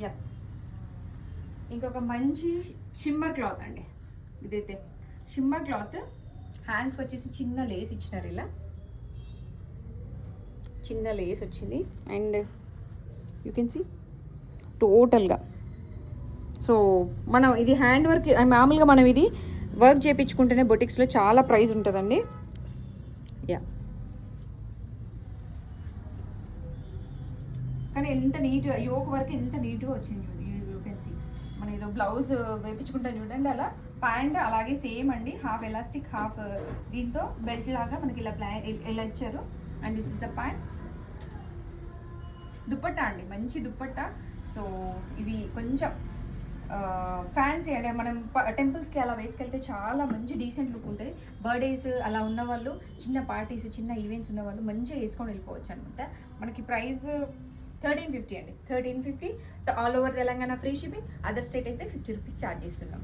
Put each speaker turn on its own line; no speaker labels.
Yeah, ఇంకొక మంచి shimmer cloth అండి. ఇదైతే షిమ్మర్ క్లాత్, హ్యాండ్స్కి వచ్చేసి చిన్న లేస్ ఇచ్చినారు, ఇలా చిన్న లేస్ వచ్చింది. అండ్ యూ కెన్ సీ టోటల్గా. సో మనం ఇది హ్యాండ్ వర్క్, మామూలుగా మనం ఇది వర్క్ చేయించుకుంటేనే బొటిక్స్లో చాలా ప్రైస్ ఉంటుందండి. యా, కానీ ఎంత నీట్గా యోక్ వర్క్ ఎంత నీట్గా వచ్చింది. యూ కెన్ సీ మనం ఏదో బ్లౌజ్ వేయించుకుంటాం చూడండి, అలా ప్యాంట్ అలాగే సేమ్ అండి. హాఫ్ ఎలాస్టిక్, హాఫ్ దీంతో బెల్ట్ లాగా మనకి ఇలా ఇలా ఇచ్చారు. And this is the pant. Dupatta అండి, మంచి దుప్పట్టా. సో ఇవి కొంచెం ఫ్యాన్సీ అంటే మనం టెంపుల్స్కి అలా వేసుకెళ్తే చాలా మంచి డీసెంట్ లుక్ ఉంటుంది. బర్త్డేస్ అలా ఉన్న వాళ్ళు, చిన్న పార్టీస్, చిన్న ఈవెంట్స్ ఉన్న వాళ్ళు మంచిగా వేసుకొని వెళ్ళిపోవచ్చు అనమాట. మనకి ప్రైస్ 1350 అండి. 1350 all over Telangana, free shipping. Other state అయితే 50 రూపీస్ ఛార్జ్ చేస్తున్నాం.